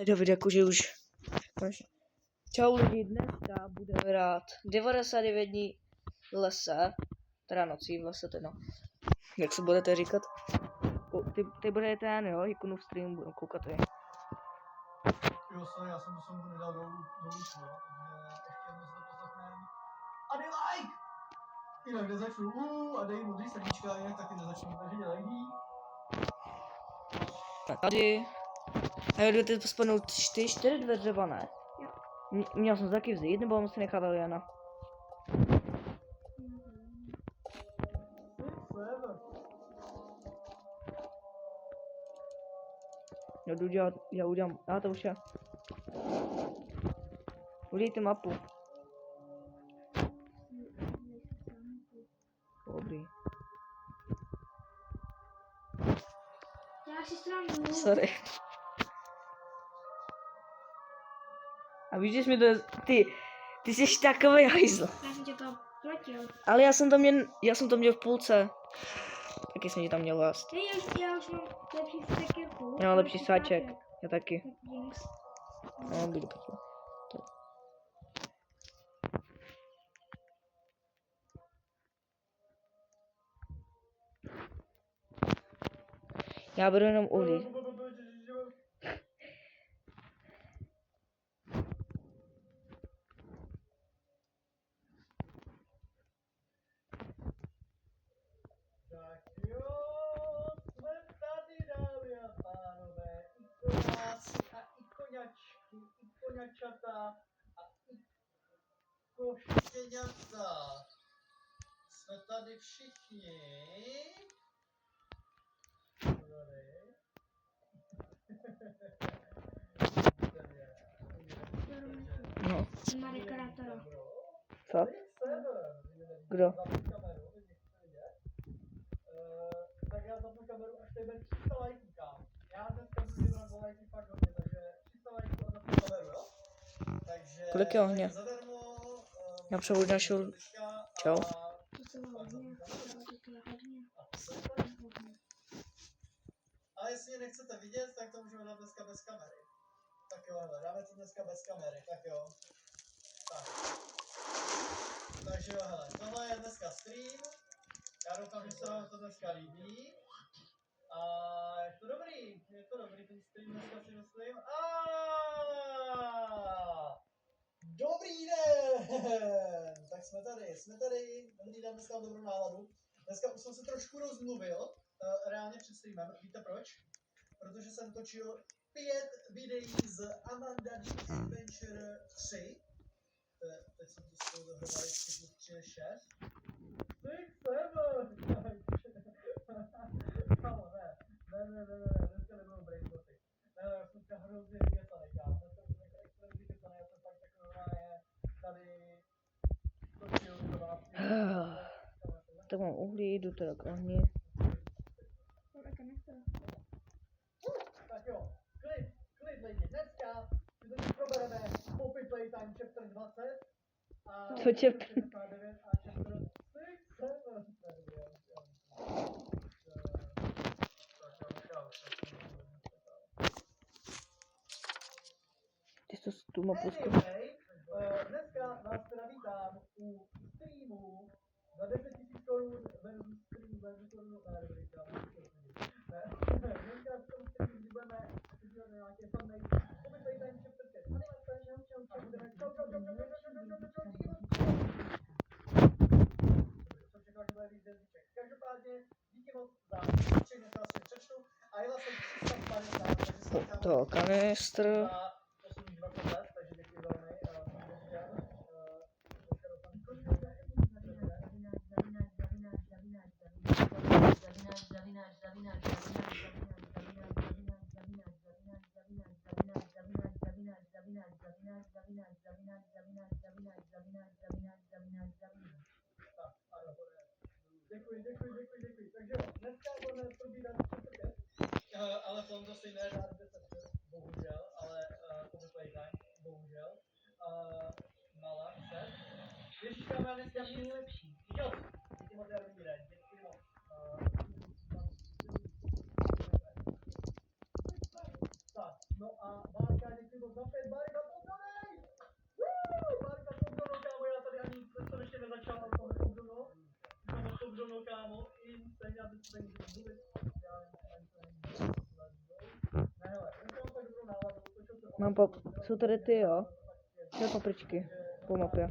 David, jakože už. Čau lidi, dneska budeme hrát 99 dní v lese, teda nocí v lese teda. Jak se budete říkat? Ty budete ten, jo, ikonu v streamu, budu koukat vy. Jo, sorry, já jsem to nedal dolů, takže ještě jednou se to poslechneme. A dej like! Jinak nezačnu, a dej modrý srdíčka, jinak taky nezačnu, takže dělej. Tak tady. A jo, jdete to spadnout 4 dveře, ne? Jo. Měl jsem taky vzít, nebo mám si nechat Aliana? Já jdu dělat, já udělám, to už je. Udějte mapu. Dobrý. Já si stranu. Sorry. A víš, že jsi mi to, ty jsi takovej hajzl. Já jsem tě to platil. Ale já jsem to měl v půlce. Taky jsem ti tam měl vlast. Já už mám lepší sekirku. Já mám lepší sáček. Já taky. No, budu pěkně. Já beru jenom uhlí. Tak jo, jsme tady, dámy a pánové, i koňáci a i koňačky, i koňačata a i koštěňata. Jsme tady všichni. No. Má dekorátora. Co? Kdo? Tak já zapnu kameru, až tady bude 300 lajků, kámo. Já dneska budu vybrat o lajky fakt hodně, takže 300 lajků a zapnu kameru, jo? Takže... Kolik je ohně? Zadarmo... Já přebudu našu... Čau. To jsem hodně. Ale jestli mě nechcete vidět, tak to můžeme dát dneska bez kamery. Tak jo, hele, dáme to dneska bez kamery, tak jo. Tak. Takže jo, hele, tohle je dneska stream. Já doufám, že se vám to dneska líbí. A je to dobrý ten stream dneska si myslím. Dobrý den! Tak jsme tady. Dobrý den, dneska mám dobrou náladu. Dneska už jsem se trošku rozmluvil, reálně před streamem. Víte proč? Protože jsem točil 5 videí z Amanda The Adventure 3. Teď jsem to spolu dohromady 3 než 6. 6, 7! Kámo, ne, dneska nebudou brainboty. Ne, já jsem dneska hrozně vyvětaný, kámo. Dneska jsem extrémně vyvětaný, já jsem fakt tak normálně tady točil pro vás. Tak mám uhlí, jdu teda k ohni. Tak jo, klid lidi, dneska si to probereme Poppy Playtime Chapter 20 a Co chapter? 69 a Chapter 6, 7. Ty jsi tu mapu Anyway, dneska vás teda vítám u streamu za 10 000 korun versus stream versus korunu, ne, dobrý, dneska v tom streamu budeme dělat nějaké thumbnail, Poppy Playtime Chapter 5 animace a budeme každopádně díky moc za všechny to asi přečtu a jela jsem 350, takže se necháme to kanistr. za posledních 20 let, takže děkuji velmi. Děkuji. Takže jo, dneska budeme probírat čtvrtek, ale v tomto si nedá 10, bohužel, ale Poppy Playtime, bohužel. Malá se. Ježiška, má dneska nejlepší. Jo, díky moc, dobrý den, děkuji moc. Tak, no a Bárka, Mám jsou tady ty, jo? Ty papričky po mapě.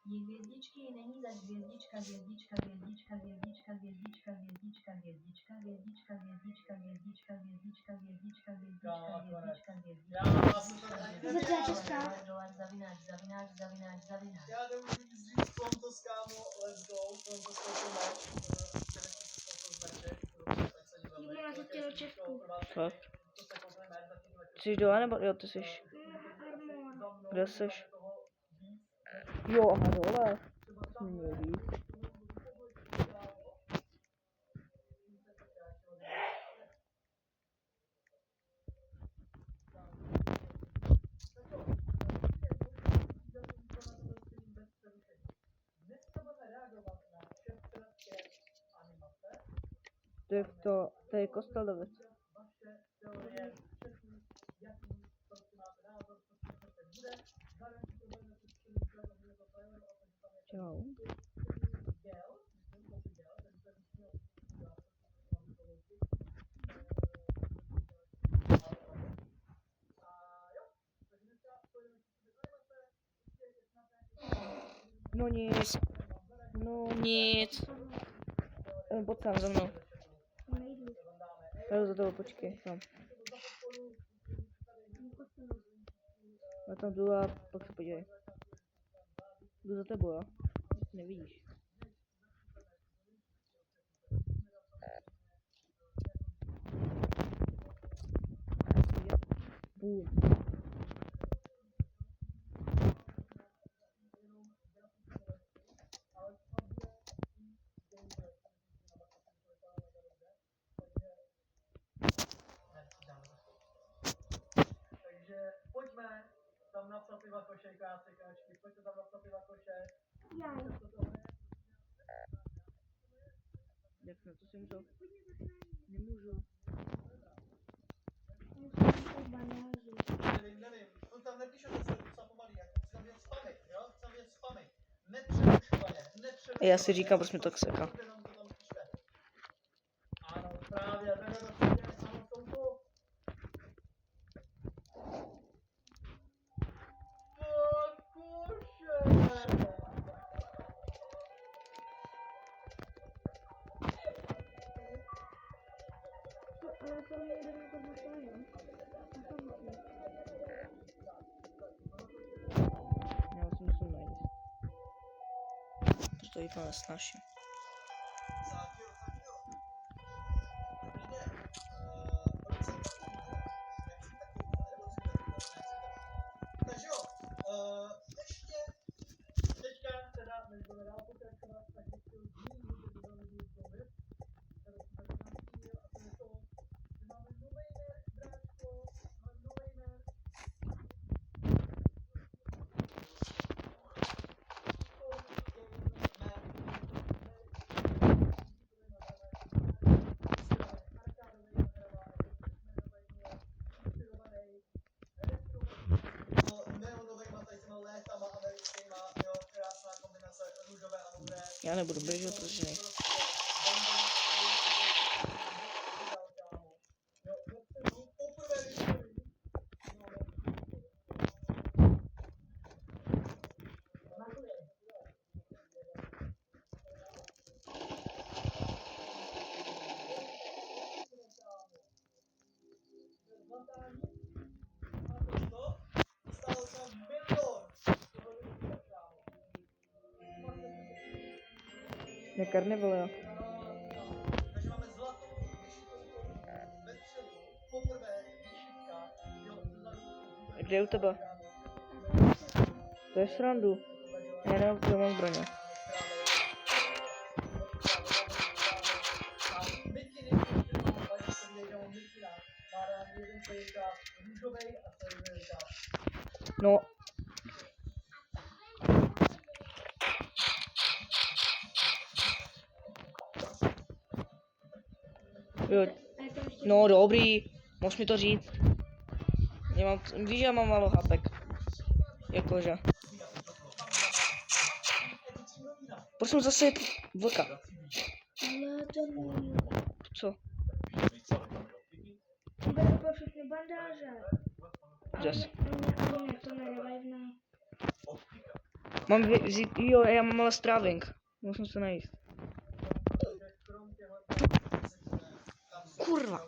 Je hvězdičky, není zač hvězdička, hvězdička, hvězdička, hvězdička, hvězdička, hvězdička, hvězdička, hvězdička, hvězdička, hvězdička, hvězdička, hvězdička, hvězdička, hvězdička, Začala česká. zavináč. Já nemůžu nic říct, Fontos, kámo, let's go, Fontos, Jdu na zatělo Česku. Fakt. Jsi dole nebo jo, ty jsi? Armor. Kde jsi? Jo, aha, dole. Jsi měl být. To je kostel David. Čau. No nic. No nic. Pojď tam za mnou. Nejdu. Já za tebou, počkej, tam. Já tam jdu a pak se podívej. Jdu za tebou, jo? Nevidíš. Bum. Takže pojďme tam napsat ty vakoše, krásy, kračky, pojďte tam napsat ty vakoše. Já. Jak na to si musel? Nemůžu. Nevím, on tam nepíše, že se docela pomalý, jak chci tam věc spamy, jo? Chci tam věc spamy. Nepřerušovaně. Já si říkám, proč mi to seká. Ano, právě, takhle to přijde, ano, jsou to. Ale to mě jde na to zastavit. Já si musím najít. To jí to nesnáší. Takže jo, ještě teďka teda, než budeme dál pokračovat, tak ještě zmíním, že by dali jednu věc, kterou jsme tady nastínil, a to je to, že máme nový merch, bráčko, máme nový merch. Neonovejma tady těma létama americkýma, jo, krásná kombinace růžové a modré. Já nebudu běžet, protože ne. Je karneval, jo. Takže máme zlatou vyšitou ve středu, poprvé vyšitka, jo, A kde je u tebe? To je srandu. Já nemám zbraně. No. Jo. A je to ještě No dobrý, můžeš mi to říct. Víš, že já mám málo hapek. Jakože. Prosím zase vlka. Ale to není. Co? Bude po všechny bandáže. Zas. Ani to nerevajvná. Mám vzít, jo, já mám ale stráving. Musím se najíst. Kurva.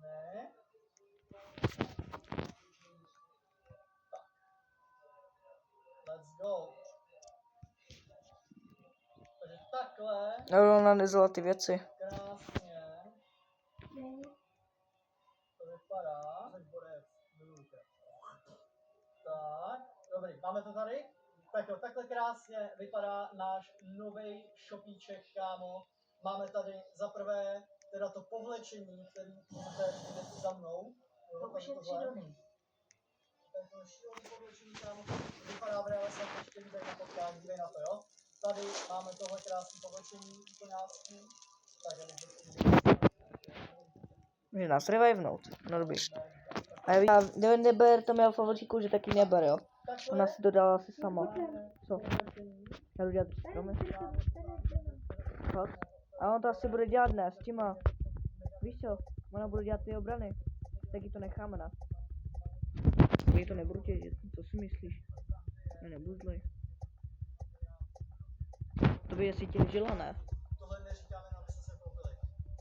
Ne. Let's go. Takže takhle Já ona nezala ty věci. krásně to vypadá. Teď bude minutka. Tak, dobrý, máme to tady? Tak jo, takhle krásně vypadá náš nový shopíček, kámo. Máme tady za prvé teda to povlečení, který můžete vidět za mnou. Jo, tady tohle. Tady to šílený povlečení, kámo. Vypadá v reále, snad ještě dívej na potkání, dívej na to, jo. Tady máme tohle krásné povlečení, úplňácký. Tak, já Může nás revivenout. No dobrý. A já neber to měl favoritíku, že taky neber, jo. Ona si to dala asi sama. Co? Já jdu dělat stromy. Fakt? A on to asi bude dělat dnes, s těma. Víš co? Ona bude dělat ty obrany. Taky to necháme na. Já to nebudu těžit. Co si myslíš? Já nebudu zlej. To by asi těžila, ne? Tohle neříkáme, abyste se koupili.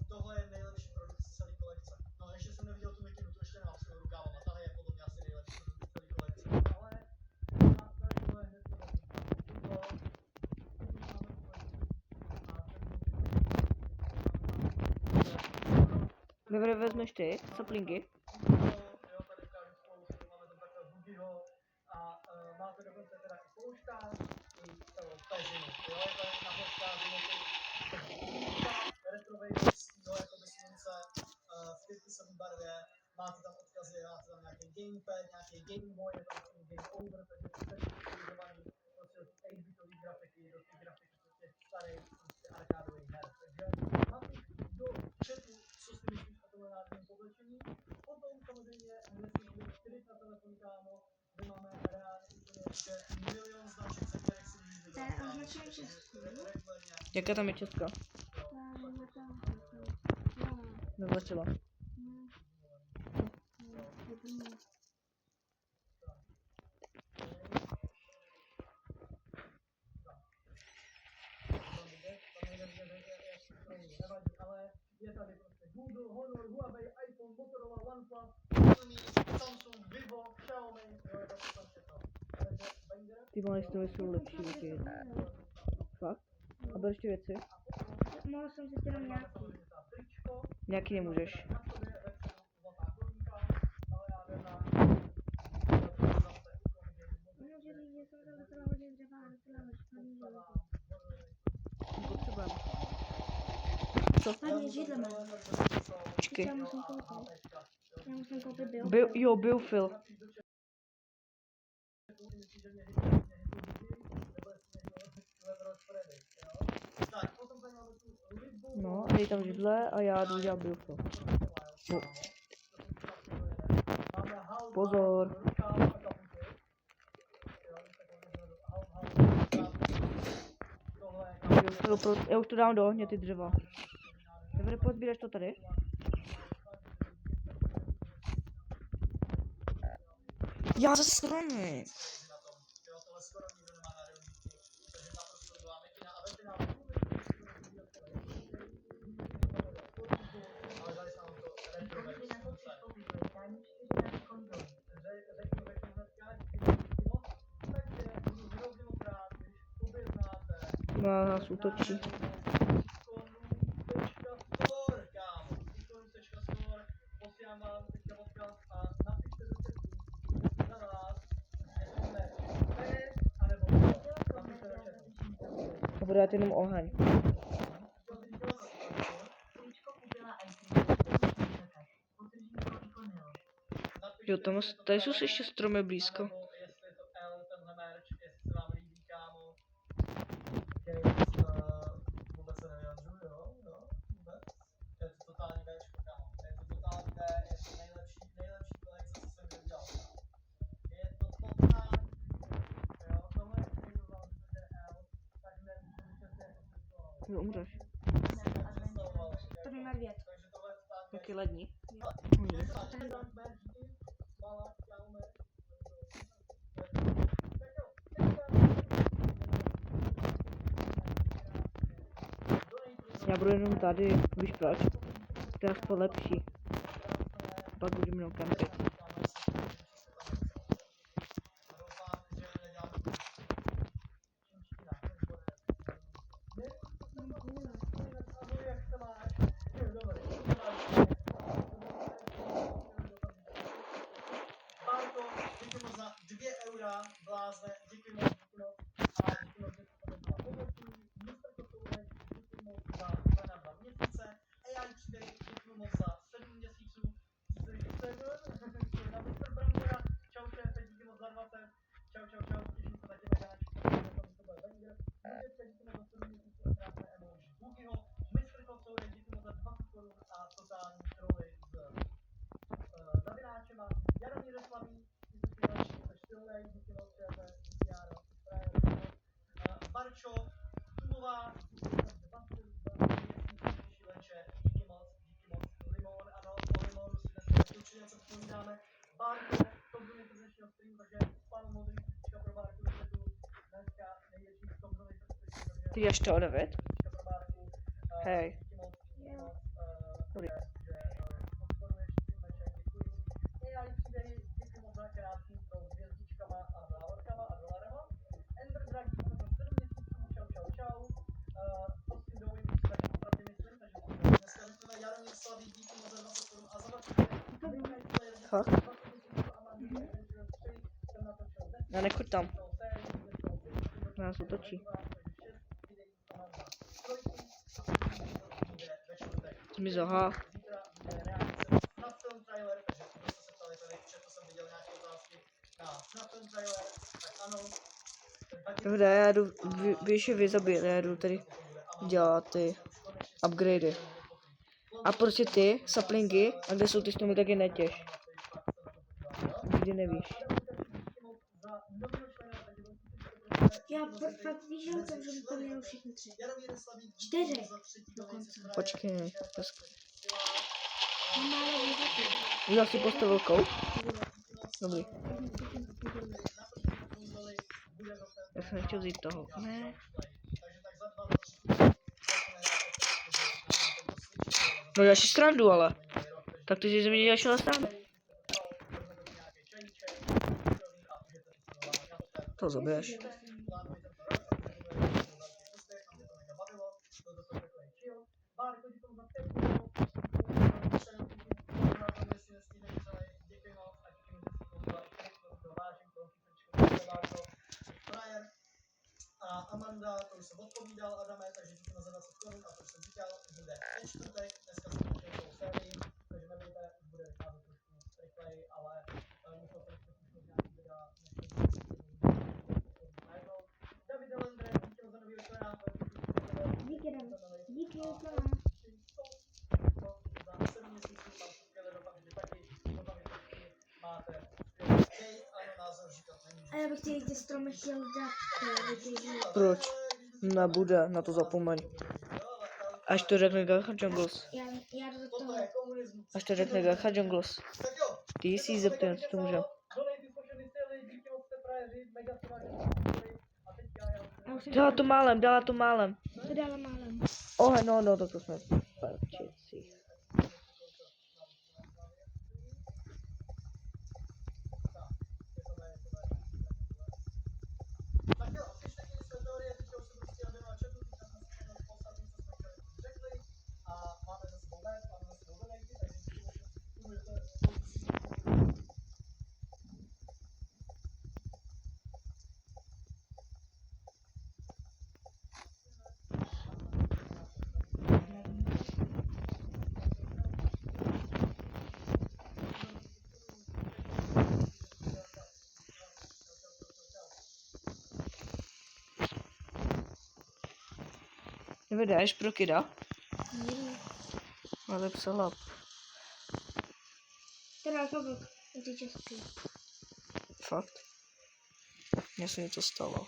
Tohle je nejlepší produkt z celé kolekce. No ještě jsem neviděl tu mikinu, tu ještě nemám svou rukávama. Tahle je podle mě asi nejlepší produkt z celé kolekce. Ale tady tohle je hned podobný. Dobře, vezmeš ty saplinky? Jo, tady ukážu spoustu, máme tam takhle Bugiho a máte dokonce teda i polštář, i peřinu. Jo, je tady na polštáři retrovej jo, jako by slunce, v krytisové barvě, máte tam odkazy, máte tam nějaký gamepad, nějaký gameboy, je tam game over, takže to je utilizovaný prostě od 8-bitový grafiky do těch grafiky těch starých prostě arkádových her. Takže napiš do chatu, co si myslíš o tomhle nádherném povlečení. Potom samozřejmě hned si můžeme skryt na telefon, kámo, kde máme reálně úplně že milion značek, ze kterých si můžeš To je vybrat. označené česky. Jaká tam je česká? Nezlačila. Ale je tady prostě Google, Honor, Huawei, iPhone, Motorola, OnePlus, Sony, Samsung, Vivo, Xiaomi, jo, je to tam všechno. Takže banger. Ty malé stromy jsou lepší věci. Fakt? A bereš ty věci? Mohl jsem si jenom nějaký. Nějaký nemůžeš. Může říct, že jsem tam docela hodně dřeva a docela hodně Potřebujeme. Co? Hodně židle mám. Počkej. Já musím koupit. Já musím koupit Biofil. No, a dej tam židle a já jdu dělat biofil. No. Pozor. Já už to dám do ohně, ty dřeva. Dobře, pozbíraš to tady? Já ze strany. No, nás útočí. A bude dát jenom oheň. Jo, tam tady jsou ještě stromy blízko. Jo, umřeš. To nemá věd. Jak je lední. Já budu jenom tady, víš proč? To je aspoň lepší. Pak budeme jenom kampit. Bárko, díky moc za 2 eura, blázne, díky moc, díky moc. A díky moc, že jste to byla pomocí. Mistr Kotoulek, díky moc za 2 měsíce. AI 4, díky moc za 7 měsíců. Na Mistr Brambora, čau šéfe, díky moc za 20. Čau, čau, čau, těším se taky mega na to bude banger. Můžete, díky moc za 7 měsíců a krásné emoji Bugiho. Mistr Kotoulek, díky moc za 20 korun a totální troly z zavináčema. Jaromír Slaví, díky moc, šéfe, Jaro, Barčo, Tubová, Šílenče, díky moc, Limon, ano, o Limonu si dneska určitě něco vzpomínáme. Bárko, to byl něco z dnešního streamu, takže panu modrý srdíčka pro Bárku, tu dneska největší komzový srdíčka, takže Ty jdeš to o 9? srdíčka pro Bárku. Hej. Díky moc, Dobrý. že podporuješ streameček, děkuji. AI příběhy, díky moc za krásný pro hvězdičkama a závorkama a dolarema. Ender Drag, díky moc za 7 měsíců, čau, čau, čau. Prosím do Windows, tak opravdu myslím, takže dneska řekneme Jaromír Slaví, díky moc za 20 korun a za 20 Fakt? Já nekuď tam. Nás utočí. Zmizel, ha. Snad film trailer, takže kdo jste se ptali tady, četl jsem viděl nějaké otázky na snad film trailer, tak ano. Dobře, já jdu, víš, vy zabít, já jdu tady dělat ty upgradey. A prostě ty saplingy, a kde jsou ty stromy, tak je netěž. Nikdy nevíš. Já fakt víš, že jsem vyplnil všechny 3. Jaromír Slaví, 4 dokonce. Počkej, Málo výzvy. už asi postavil koup? Dobrý. Já jsem nechtěl vzít toho. Ne. No já si srandu, ale. Tak ty jsi ze mě děláš srandu. To zabiješ. A Amanda, to už jsem odpovídal, Adame, takže díky za 20 korun a to už jsem říkal, bude ten čtvrtek, dneska jsem začal celou sérii, takže nebojte, už bude vycházet trošku rychleji, ale musel jsem trošku nějaký videa, David Lendre, díky za nový člena, Díky, David. Díky, člena. za 7 měsíců mám skvělé doufám, že taky máte skvělý ano, název říkat nemůžu. A já bych ty stromy chtěl dát vytěžit. Proč? Nebude, na to zapomeň. Až to řekne Gacha Jungles. Já jdu do Toto toho. je komunismus. Až to řekne Gacha Jungles. Tak jo. Ty si zeptej, co to může. Dala to málem, dala to málem. To dala málem. Oh, no, to jsme parčici. Tak jo, pište i své teorie, teďka už se prostě objevila četu, teďka jsme si všechno poslední, co jsme chtěli řekli. A máme za sebou web, máme za sebou donejky, takže si můžete Nevydáš pro kida? Ale psala. Teda to byl ty český. Fakt. Mně se něco stalo.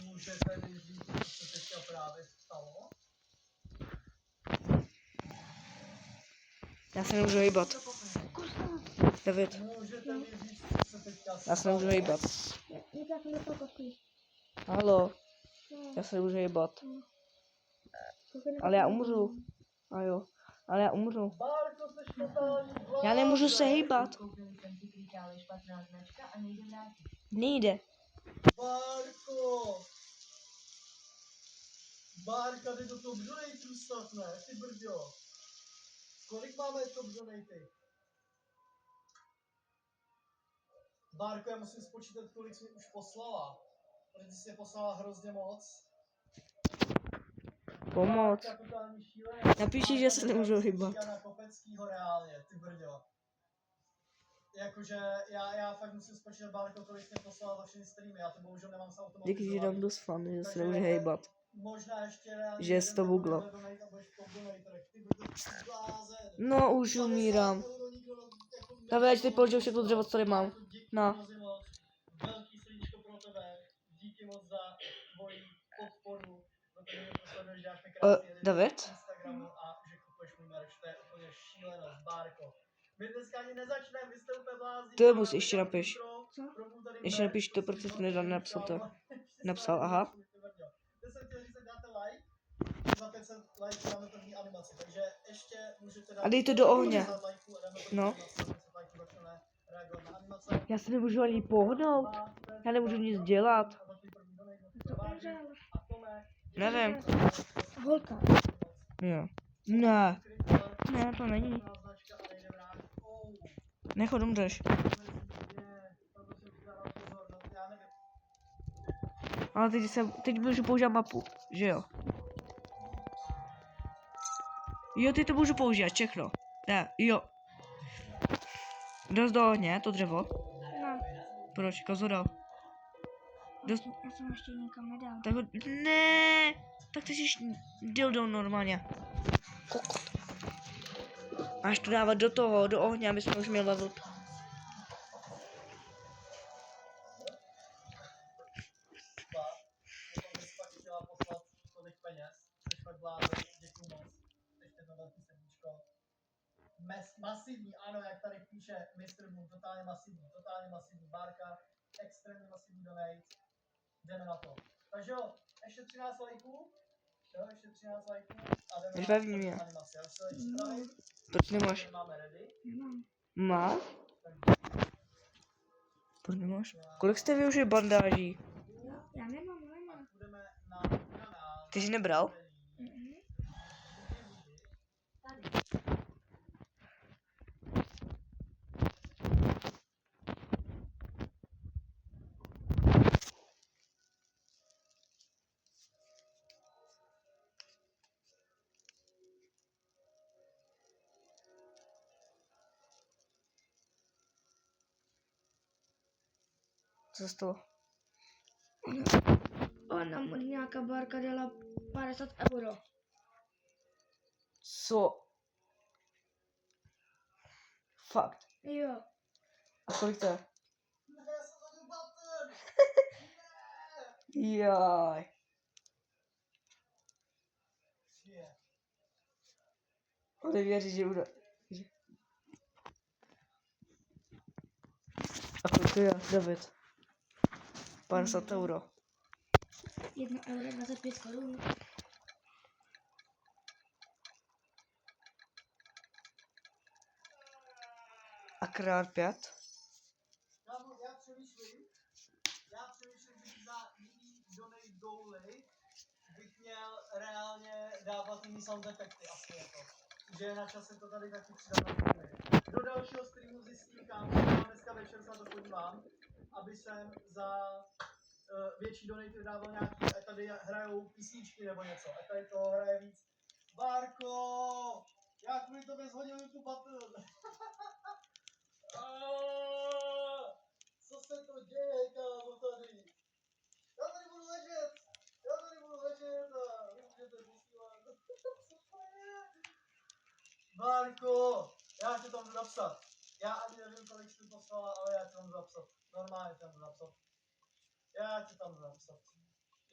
můžete využít, co jste chtěl právě. právě stalo. Já se nemůžu hýbat. David, Můžete mi říct, co se teďka já se nemůžu hýbat. Já jsem dostal kostku. Halo, No, já se nemůžu hýbat. koukej na Ale já kostku. umřu. A jo, ale já umřu. Bárko, jsi totální blázen. Já nemůžu se hýbat. Koupili jsem si krikále špatná značka a nejde vrátit. Nejde. Bárko! Bárka, ty to top donate ustav, ne? Ty brďo. Kolik máme top donaty? Bárko, já musím spočítat, kolik jsi mi už poslala. Protože ty jsi mě poslala hrozně moc. Pomoc. Bárka, totální šílený. Napíši, že se nemůžu hýbat. Na Kopeckýho reálně, ty brďo. Jakože já fakt musím spočítat, Bárko, kolik jsi mě poslala za všechny streamy. Já to bohužel nemám se automatizovat. Díky, že dám dost fan, že se nemůže hýbat. Možná ještě reálně... Že jsi to buglo. Ty brďo, blázen. No, už umírám. David, ať ty položil všechno dřevo, co tady mám. No. Velký srdíčko pro tebe. Díky moc za tvoji podporu. Za to, že mě posleduješ, děláš mi krásný edit David? na Instagramu a že kupuješ můj merch. To je úplně šílenost, Bárko. My dneska ani nezačneme, vy jste úplně blázni. To je mus, ještě napiš. Co? Ještě napiš to, proč jsi nedal, napsal to. Napsal, aha. 10 000, když se dáte like, za 500 like dáme první animaci, takže ještě můžete dát... A dej to do ohně. No. No. Já se nemůžu ani pohnout. Já nemůžu nic dělat. To umřel. Nevím. Holka. Jo. Ne. Ne, to není. Nechod umřeš. Ale teď můžu použít mapu, že jo? Jo, teď to můžu použít, všechno. Ne, jo. Dost do ohně, to dřevo. No, Proč, kozo dal? Dost... já jsem ještě nikam nedal. Tak ho... Ne. Tak ty jsi dildo normálně. Kokot. Máš to dávat do toho, do ohně, aby jsme už měli level. Masivní, ano, jak tady píše Mr. Moon, totálně masivní, Bárka, extrémně masivní donate, jdeme na to. Takže jo, ještě 13 lajků, a jdeme Řvevni na mě. animaci. Já už se připravím, Proč nemáš? máme ready. Nemám. Máš? Proč nemáš? Kolik jste využili bandáží? Já nemám. Budeme na kanál. Ty jsi nebral? Mhm. Co z toho? Ona mu nějaká Bárka dala 50 euro. Co? Fakt. Jo. A kolik to je? Ne, já jsem hodil button. Jaj. Ne. Ale věří, že bude. A kolik to je, David? 50 euro. 1 euro 25 korun. A krát 5? Já přemýšlím, že za jiný donate goaly bych měl reálně dávat jiný sound efekty asi jako. Že je na čase to tady taky přidat na streamy. Do dalšího streamu zjistím kam, dneska večer se na to podívám, aby jsem za větší donaty dával nějaký, ať tady hrajou písničky nebo něco, ať tady to hraje víc. Bárko, já kvůli tobě zhodil tu battle. Co se to děje, kámo, tady? Já tady budu ležet a vy můžete posílat. Co to je? Bárko, já tě tam jdu napsat. Já ani nevím, kolik jsi poslala, ale já tě tam jdu napsat. Normálně tě tam jdu napsat. Já tě tam jdu napsat.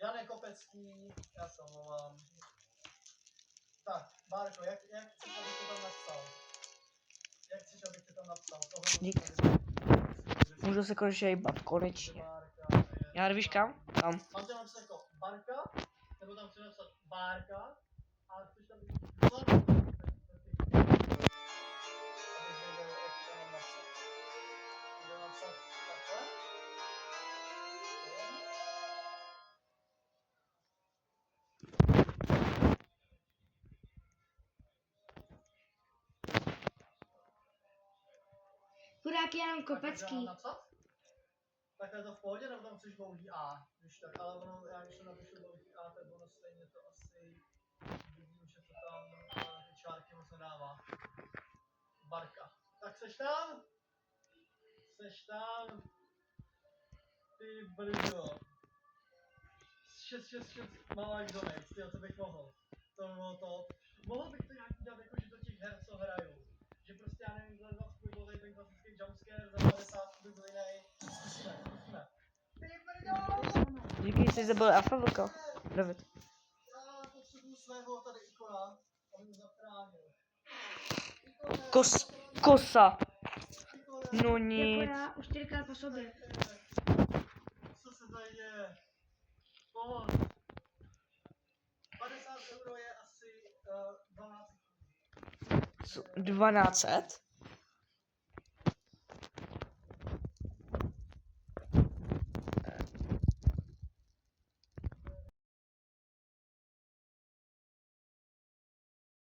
Jane Kopecký, já se omlouvám. Tak, Bárko, jak chceš, abych to tam napsal? Jak chceš, abych to tam napsal? Tohle Dík. musím Můžu se konečně hejbat, konečně. Bárka je... Já víš kam? Tam. Mám tě napsat jako Barka, nebo tam chci napsat Bárka, a chceš tam být abych věděl, jak to mám napsat. Budu napsat takhle. Chudák Jan Takhle Kopecký. mám napsat? Tak je to v pohodě, nebo tam chceš dlouhý A? Když tak, ale ono, já když to napíšu dlouhý A, tak ono stejně to asi vidím, že to tam ty čárky moc nedává. Barka. Tak seš tam? Seš tam? Ty brdo. 666 malá domek, tyjo, to bych mohl. To by bylo to. Mohl bych to nějak dělat jako, že do těch her, co hraju. Že prostě, já nevím, za 20 by byl tady ten klasický jumpscare, za 50 by byl jiný. Zkusíme. Ty brdo! Díky, jsi zabil AFVK. David. Já potřebuju svého tady ikona, aby mě zachránil. Kosa. Ikone, No Jako nic. já už 4krát po sobě. co se tady děje? Pomoc. 50 € je asi 12 Co, 1200?